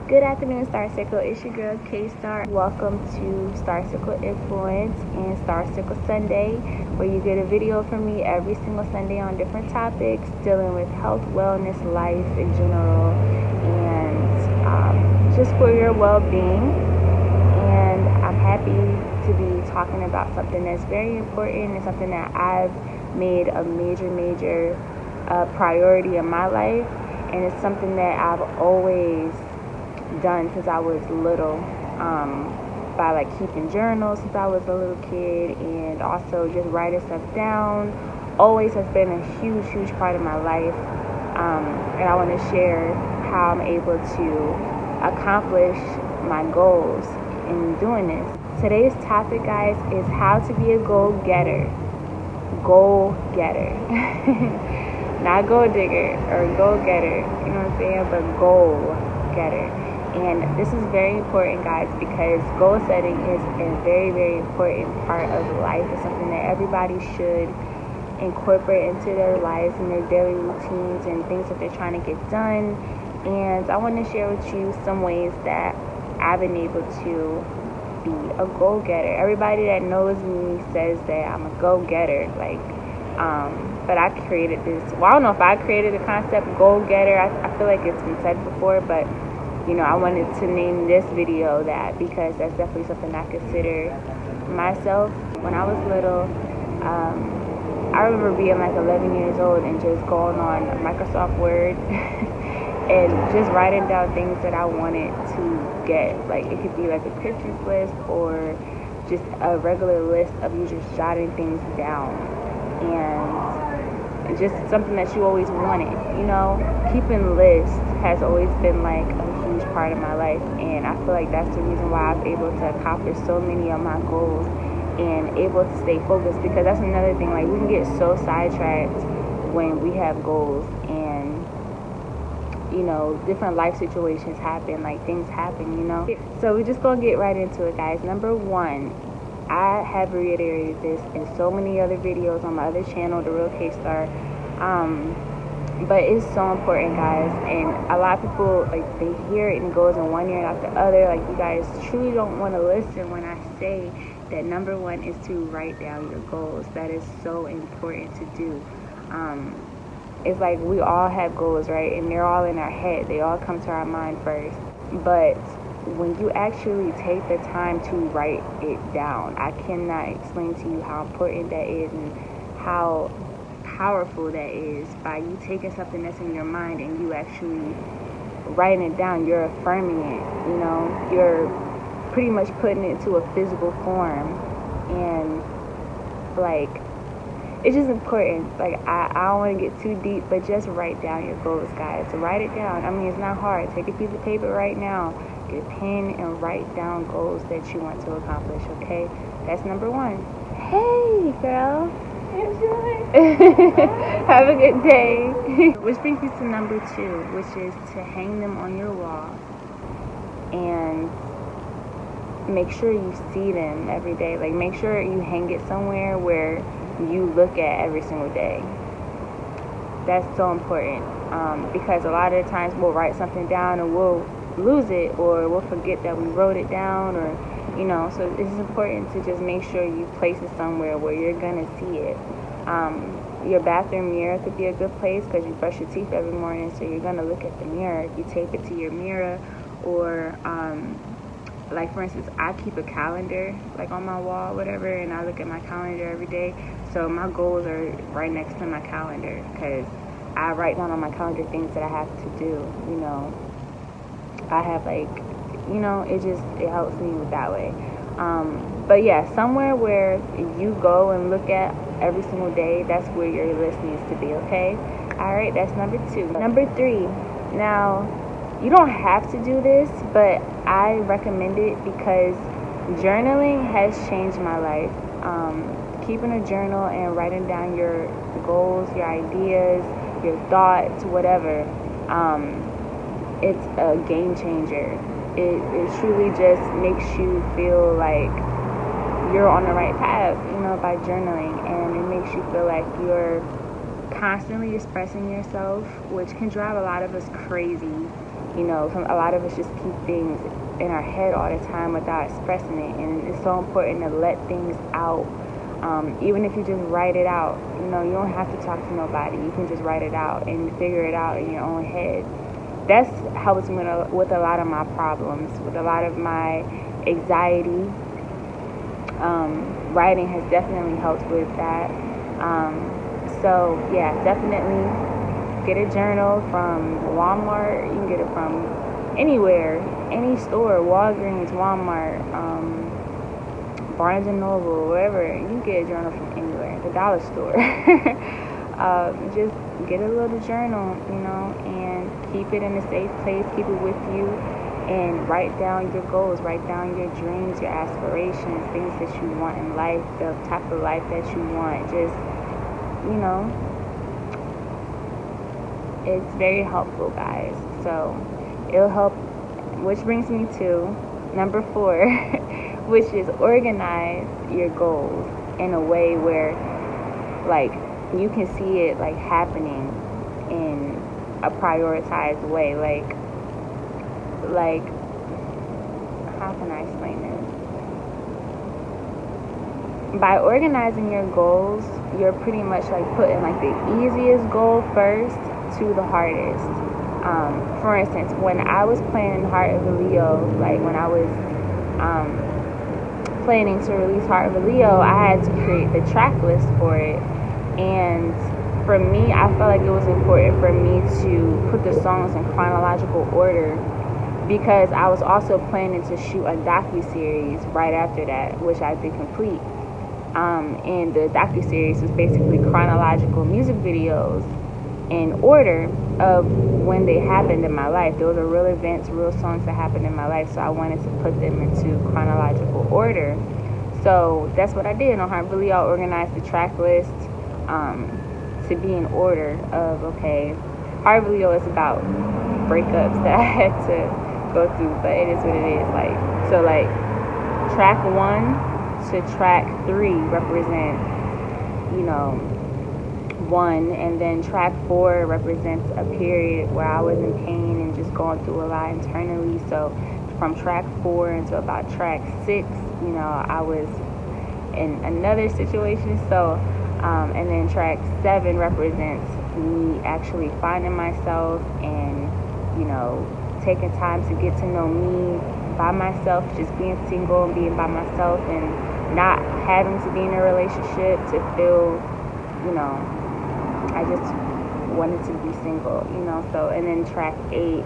Good afternoon, Star Circle. It's your girl K-Star. Welcome to Star Circle Influence and Star Circle Sunday, where you get a video from me every single Sunday on different topics dealing with health, wellness, life in general, and just for your well-being. And I'm happy to be talking about something that's very important and something that I've made a major priority in my life, and it's something that I've always done since I was little, by like keeping journals since I was a little kid, and also just writing stuff down always has been a huge part of my life, and I want to share how I'm able to accomplish my goals in doing this. Today's topic, guys, is how to be a goal-getter. Not gold digger or goal-getter, you know what I'm saying, but goal-getter. And this is very important, guys, because goal setting is a very important part of life. It's something that everybody should incorporate into their lives and their daily routines and things that they're trying to get done. And I want to share with you some ways that I've been able to be a goal-getter. Everybody that knows me says that I'm a goal-getter, but I created this. Well, I don't know if I created the concept goal-getter. I feel like it's been said before, but I wanted to name this video that because that's definitely something I consider myself. When I was little, I remember being like 11 years old and just going on Microsoft Word and just writing down things that I wanted to get. Like, it could be like a Pinterest list or just a regular list of you just jotting things down. And just something that you always wanted. Keeping lists has always been like a huge part of my life, and I feel like that's the reason why I'm able to accomplish so many of my goals and able to stay focused, because that's another thing. Like, we can get so sidetracked when we have goals, and different life situations happen, like things happen. So we're just gonna get right into it, guys. Number one, I have reiterated this in so many other videos on my other channel, The Real K-Star, but it's so important, guys, and a lot of people, like, they hear it and it goes in one ear and out the other. Like, you guys truly don't want to listen when I say that number one is to write down your goals. That is so important to do. It's like we all have goals, right, and they're all in our head. They all come to our mind first, but when you actually take the time to write it down, I cannot explain to you how important that is and how powerful that is. By you taking something that's in your mind and you actually writing it down, you're affirming it. You're pretty much putting it into a physical form, and like, it's just important. Like, I don't want to get too deep, but just write down your goals, guys. Write it down. I mean, it's not hard. Take a piece of paper right now, get a pen, and write down goals that you want to accomplish, okay? That's number one. Hey, girl. Have a good day. Which brings me to number two, which is to hang them on your wall and make sure you see them every day. Like, make sure you hang it somewhere where you look at every single day. That's so important, because a lot of the times we'll write something down and we'll lose it, or we'll forget that we wrote it down, or so it's important to just make sure you place it somewhere where you're gonna see it. Your bathroom mirror could be a good place, because you brush your teeth every morning, so you're gonna look at the mirror. You tape it to your mirror, or like, for instance, I keep a calendar like on my wall, whatever, and I look at my calendar every day. So my goals are right next to my calendar, because I write down on my calendar things that I have to do. I have, like, it helps me with that way. But yeah, somewhere where you go and look at every single day, that's where your list needs to be, okay? All right, that's number two. Number three, now, you don't have to do this, but I recommend it because journaling has changed my life. Keeping a journal and writing down your goals, your ideas, your thoughts, whatever, it's a game changer. It truly just makes you feel like you're on the right path, by journaling, and it makes you feel like you're constantly expressing yourself, which can drive a lot of us crazy A lot of us just keep things in our head all the time without expressing it, and it's so important to let things out. Even if you just write it out, you don't have to talk to nobody. You can just write it out and figure it out in your own head. That's helps me with a lot of my problems, with a lot of my anxiety. Writing has definitely helped with that. So yeah, definitely get a journal from Walmart. You can get it from anywhere, any store, Walgreens, Walmart, Barnes and Noble, wherever. You can get a journal from anywhere, the dollar store. Just get a little journal, and keep it in a safe place. Keep it with you, and write down your goals, write down your dreams, your aspirations, things that you want in life, the type of life that you want. Just, it's very helpful, guys. So it'll help, which brings me to number 4, which is organize your goals in a way where, like, you can see it, like, happening in a prioritized way. Like, how can I explain this? By organizing your goals, you're pretty much, like, putting, like, the easiest goal first to the hardest. For instance, when I was planning Heart of a Leo, like, when I was planning to release Heart of a Leo, I had to create the track list for it. And for me, I felt like it was important for me to put the songs in chronological order, because I was also planning to shoot a docuseries right after that, which I did complete. And the docuseries was basically chronological music videos in order of when they happened in my life. Those are real events, real songs that happened in my life, so I wanted to put them into chronological order. So that's what I did. On Heart of a Leo, I organized the track list to be in order of, okay, Heart of a Leo is about breakups that I had to go through, but it is what it is. Like, so, like, track 1 to track 3 represent, 1, and then track 4 represents a period where I was in pain and just going through a lot internally. So from track 4 until about track 6, I was in another situation. So and then track 7 represents me actually finding myself and, taking time to get to know me by myself, just being single and being by myself and not having to be in a relationship to feel, I just wanted to be single, So, and then track 8,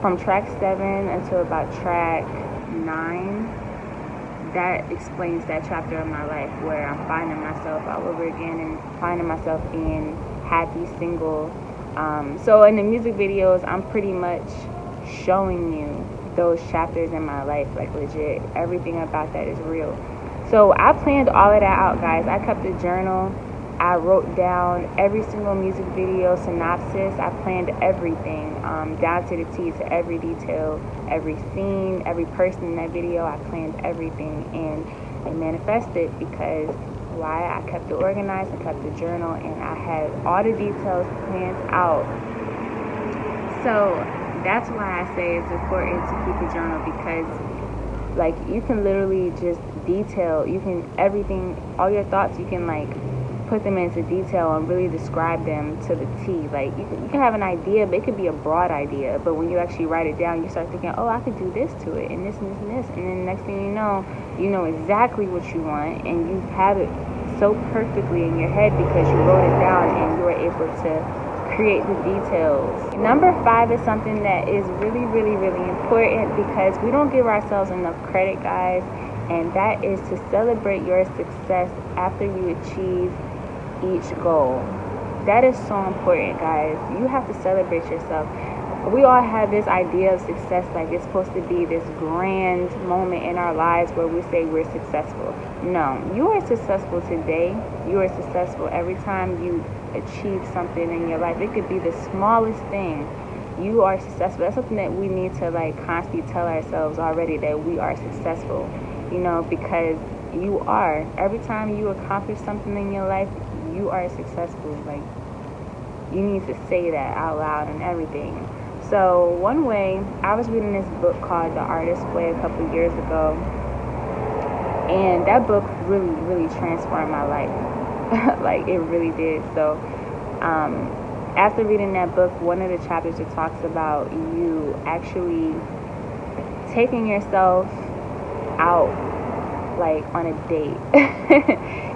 from track 7 until about track 9, that explains that chapter of my life where I'm finding myself all over again and finding myself being happy, single. So in the music videos, I'm pretty much showing you those chapters in my life, like, legit. Everything about that is real. So I planned all of that out, guys. I kept a journal. I wrote down every single music video synopsis. I planned everything down to the T, to every detail, every scene, every person in that video. I planned everything, and it manifested because why? I kept it organized, I kept the journal, and I had all the details planned out. So that's why I say it's important to keep a journal, because, like, you can literally just detail, everything, all your thoughts, you can, like, put them into detail and really describe them to the T. Like, you can have an idea, but it could be a broad idea, but when you actually write it down, you start thinking, oh, I could do this to it, and this and this and this, and then the next thing you know exactly what you want, and you have it so perfectly in your head because you wrote it down and you were able to create the details. Number 5 is something that is really, really, really important, because we don't give ourselves enough credit, guys, and that is to celebrate your success after you achieve each goal. That is so important, guys. You have to celebrate yourself. We all have this idea of success, like it's supposed to be this grand moment in our lives where we say we're successful. No, you are successful today. You are successful every time you achieve something in your life. It could be the smallest thing. You are successful. That's something that we need to, like, constantly tell ourselves already, that we are successful, because you are. Every time you accomplish something in your life, you are successful. Like, you need to say that out loud and everything. So one way, I was reading this book called The Artist's Way a couple years ago, and that book really, really transformed my life. Like, it really did. So after reading that book, one of the chapters, it talks about you actually taking yourself out, like, on a date.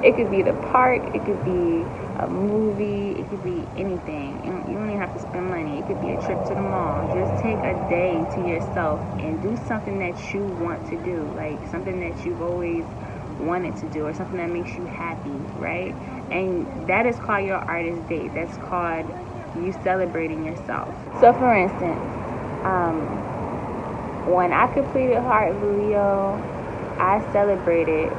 It could be the park, it could be a movie, it could be anything. You don't even have to spend money. It could be a trip to the mall. Just take a day to yourself and do something that you want to do, like something that you've always wanted to do, or something that makes you happy, right? And that is called your artist date. That's called you celebrating yourself. So for instance, when I completed Heart of a Leo, I celebrated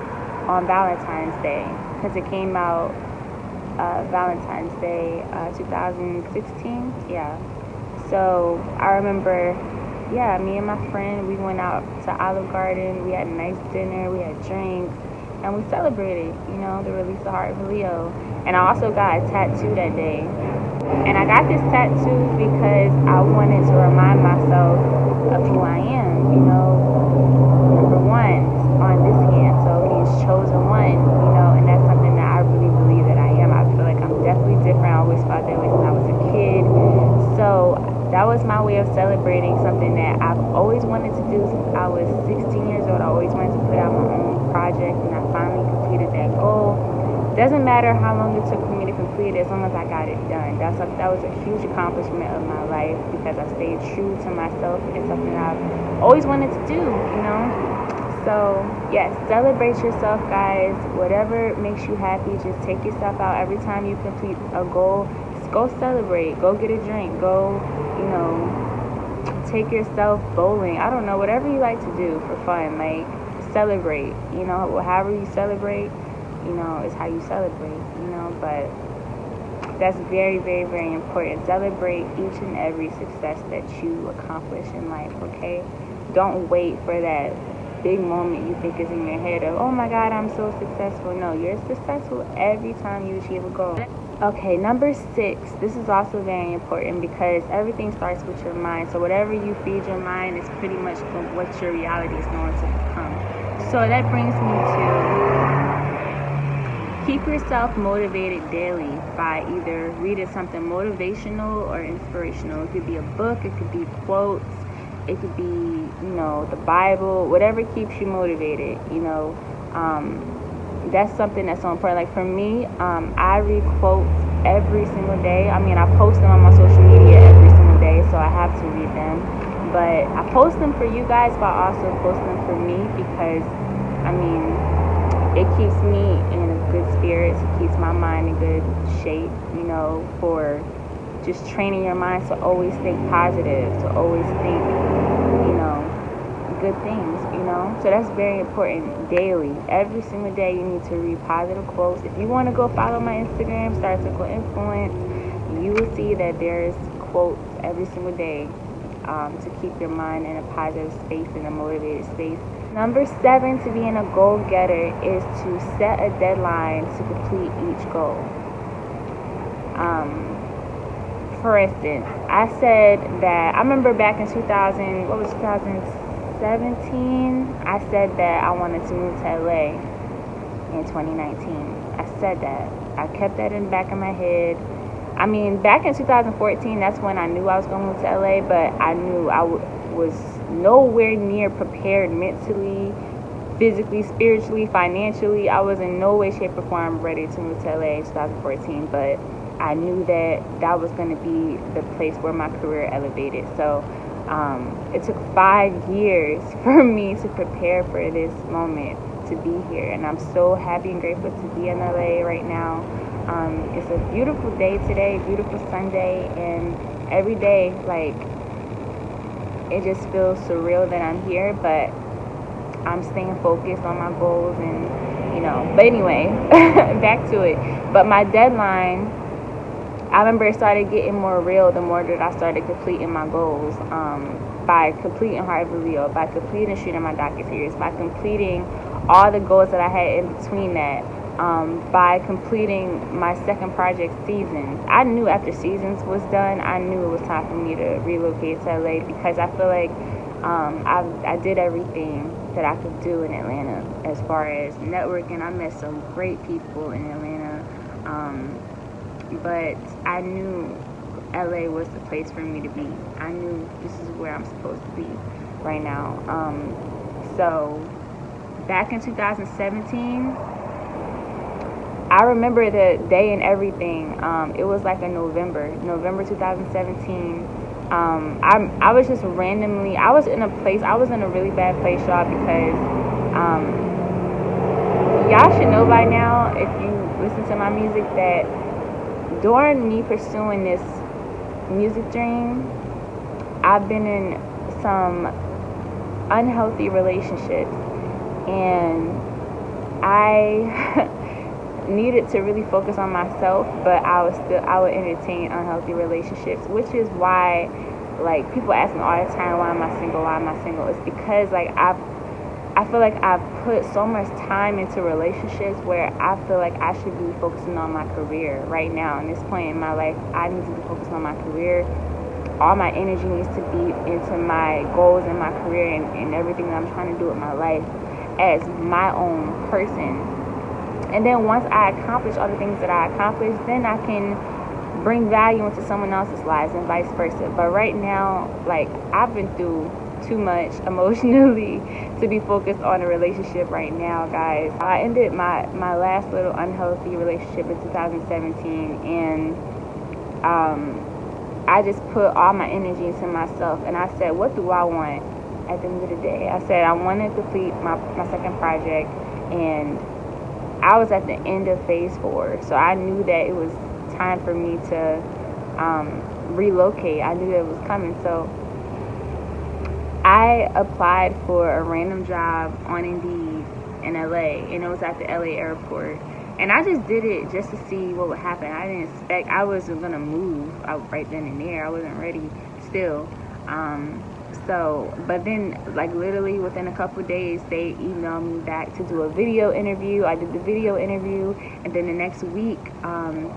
on Valentine's Day, because it came out Valentine's Day 2016. Yeah. So I remember, me and my friend, we went out to Olive Garden. We had a nice dinner, we had drinks, and we celebrated, the release of Heart of a Leo. And I also got a tattoo that day. And I got this tattoo because I wanted to remind myself of who I am, number one on this hand. So he's chosen one, and that's something that I really believe that I am. I feel like I'm definitely different. I always felt that way since I was a kid. So that was my way of celebrating something that I've always wanted to do since I was 16 years old. I always wanted to put out my own project, and I finally completed that goal. Doesn't matter how long it took for me to complete it, as long as I got it done. That was a huge accomplishment of my life, because I stayed true to myself. It's something I've always wanted to do, So, yes, celebrate yourself, guys. Whatever makes you happy, just take yourself out. Every time you complete a goal, just go celebrate. Go get a drink. Go, take yourself bowling. I don't know, whatever you like to do for fun. Like, celebrate. However you celebrate, is how you celebrate, but that's very, very, very important. Celebrate each and every success that you accomplish in life, okay? Don't wait for that big moment you think is in your head of, oh my God, I'm so successful. No, you're successful every time you achieve a goal. Okay, number 6, this is also very important, because everything starts with your mind. So whatever you feed your mind is pretty much what your reality is going to become. So that brings me to keep yourself motivated daily by either reading something motivational or inspirational. It could be a book, it could be quotes, it could be, the Bible, whatever keeps you motivated, that's something that's so important. Like for me, I read quotes every single day. I mean, I post them on my social media every single day, so I have to read them. But I post them for you guys, but I also post them for me, because, it keeps me in a good spirits. It keeps my mind in good shape, for just training your mind to always think positive, to always think, good things, So that's very important daily. Every single day you need to read positive quotes. If you want to go follow my Instagram, Star Circle Influence, you will see that there's quotes every single day to keep your mind in a positive space, in a motivated space. Number 7 to being a goal-getter is to set a deadline to complete each goal. For instance, I said that, I remember back in 2017, I said that I wanted to move to LA in 2019. I said that. I kept that in the back of my head. Back in 2014, that's when I knew I was going to move to LA, but I knew I was nowhere near prepared mentally, physically, spiritually, financially. I was in no way, shape, or form ready to move to LA in 2014, but I knew that was going to be the place where my career elevated. So it took 5 years for me to prepare for this moment, to be here, and I'm so happy and grateful to be in LA right now. It's a beautiful day today, beautiful Sunday, and every day, it just feels surreal that I'm here, but I'm staying focused on my goals, and but anyway, back to it. But my deadline, I remember it started getting more real the more that I started completing my goals, by completing Heart of a Leo, by completing shooting my docuseries, by completing all the goals that I had in between that, by completing my second project, Seasons. I knew after Seasons was done, I knew it was time for me to relocate to LA, because I feel like I did everything that I could do in Atlanta as far as networking. I met some great people in Atlanta, but I knew LA was the place for me to be. I knew this is where I'm supposed to be right now. So back in 2017, I remember the day and everything. It was like in November 2017. I was just randomly, I was in a really bad place, y'all, because y'all should know by now, if you listen to my music, that during me pursuing this music dream, I've been in some unhealthy relationships, and I needed to really focus on myself, but I would entertain unhealthy relationships, which is why, like, people ask me all the time, why am I single? It's because, like, I feel like I've put so much time into relationships where I feel like I should be focusing on my career right now. In this point in my life, I need to be focused on my career. All my energy needs to be into my goals and my career, and everything that I'm trying to do with my life as my own person. And then once I accomplish all the things that I accomplish, then I can bring value into someone else's lives and vice versa. But right now, like, I've been through too much emotionally to be focused on a relationship right now, guys. I ended my last little unhealthy relationship in 2017, and I just put all my energy into myself, and I said, what do I want at the end of the day? I said I want to complete my second project, and I was at the end of phase 4, so I knew that it was time for me to relocate. I knew that it was coming, so I applied for a random job on Indeed in LA, and it was at the LA airport. And I just did it just to see what would happen. I didn't expect I wasn't gonna move out right then and there. I wasn't ready still. But then, like, literally within a couple of days, they emailed me back to do a video interview. I did the video interview, and then the next week,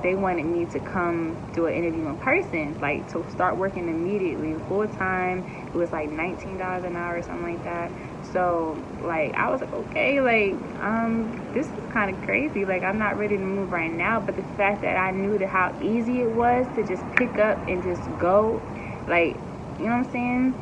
they wanted me to come do an interview in person, like, to start working immediately, full time. It was like $19 an hour or something like that. So, like, I was like, okay, like, this is kind of crazy. Like, I'm not ready to move right now. But the fact that I knew that how easy it was to just pick up and just go, like, you know what I'm saying?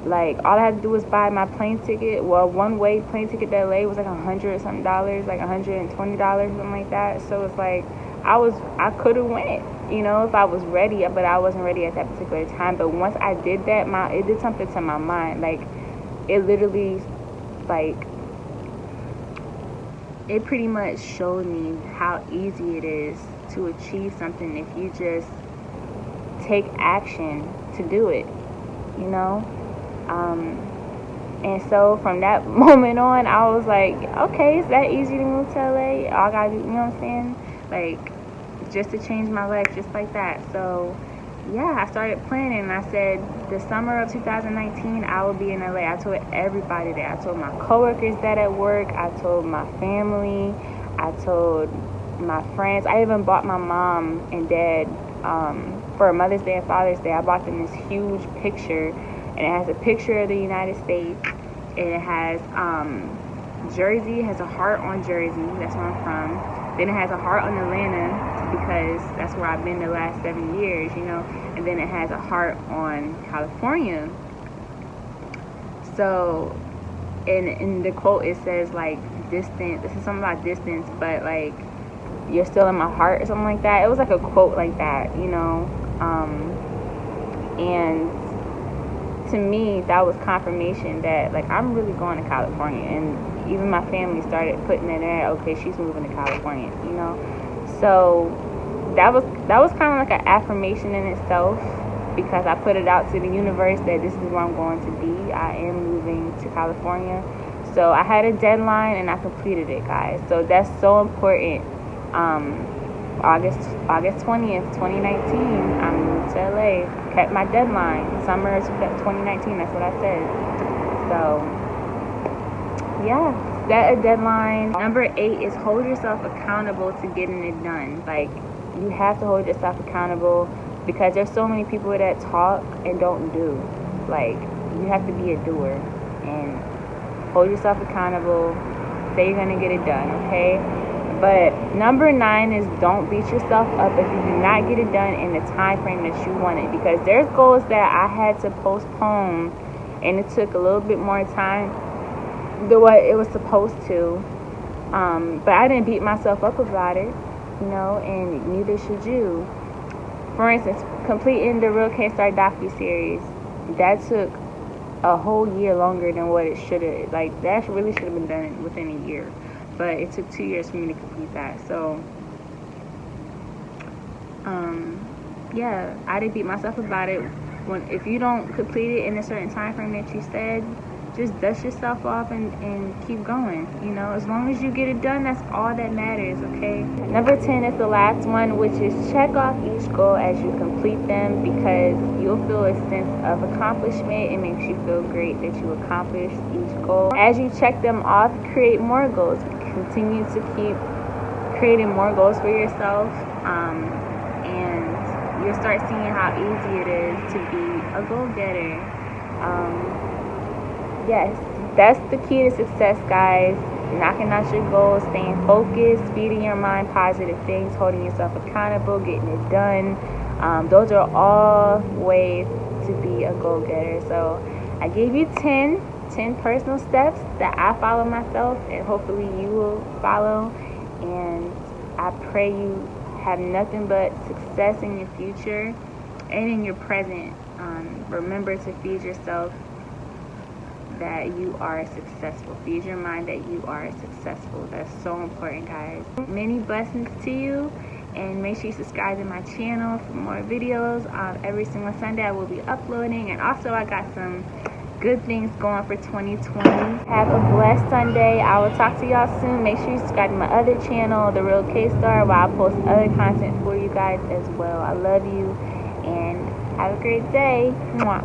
Like, all I had to do was buy my plane ticket. Well, one-way plane ticket to LA was like $100-something, like $120, something like that. So it's like, I could have went, you know, if I was ready, but I wasn't ready at that particular time. But once I did that, it did something to my mind. Like, it literally, like, it pretty much showed me how easy it is to achieve something if you just take action to do it, you know? And so from that moment on, I was like, okay, it's that easy to move to LA. All I gotta do, you know what I'm saying? Like, just to change my life just like that. So, yeah, I started planning, and I said the summer of 2019, I will be in LA. I told everybody that. I told my coworkers that at work. I told my family. I told my friends. I even bought my mom and dad, for Mother's Day and Father's Day, I bought them this huge picture. And it has a picture of the United States, and it has Jersey. It has a heart on Jersey. That's where I'm from. Then it has a heart on Atlanta, because that's where I've been the last 7 years, you know. And then it has a heart on California. So, in the quote, it says, like, distance. This is something about distance, but, like, you're still in my heart or something like that. It was like a quote like that, you know. And to me, that was confirmation that, like, I'm really going to California. And even my family started putting it in, okay, she's moving to California, you know. So that was kind of like an affirmation in itself, because I put it out to the universe that this is where I'm going to be. I am moving to California. So I had a deadline, and I completed it, guys. So that's so important. August 20th, 2019, I moved to LA. Kept my deadline, summer of 2019, that's what I said. So, yeah, set a deadline. Number 8 is hold yourself accountable to getting it done. Like, you have to hold yourself accountable because there's so many people that talk and don't do. Like, you have to be a doer and hold yourself accountable. Say you're gonna get it done, okay? But number 9 is don't beat yourself up if you do not get it done in the time frame that you wanted, because there's goals that I had to postpone and it took a little bit more time than what it was supposed to. But I didn't beat myself up about it, you know, and neither should you. For instance, completing the Real K-Star docuseries, that took a whole year longer than what it should have. Like, that really should have been done within a year. But it took 2 years for me to complete that. So, yeah, I didn't beat myself about it. If you don't complete it in a certain time frame that you said, just dust yourself off and keep going. You know, as long as you get it done, that's all that matters, okay? Number 10 is the last one, which is check off each goal as you complete them, because you'll feel a sense of accomplishment. It makes you feel great that you accomplished each goal. As you check them off, create more goals. Continue to keep creating more goals for yourself, and you'll start seeing how easy it is to be a goal-getter. Yes, that's the key to success, guys. Knocking out your goals, staying focused, feeding your mind positive things, holding yourself accountable, getting it done. Those are all ways to be a goal-getter. So I gave you 10 personal steps that I follow myself, and hopefully you will follow. And I pray you have nothing but success in your future and in your present. Remember to feed yourself that you are successful. Feed your mind that you are successful. That's so important, guys. Many blessings to you, and make sure you subscribe to my channel for more videos. Every single Sunday I will be uploading, and also I got some good things going for 2020. Have a blessed Sunday. I will talk to y'all soon. Make sure you subscribe to my other channel, The Real K-Star, where I post other content for you guys as well. I love you, and have a great day. Mwah.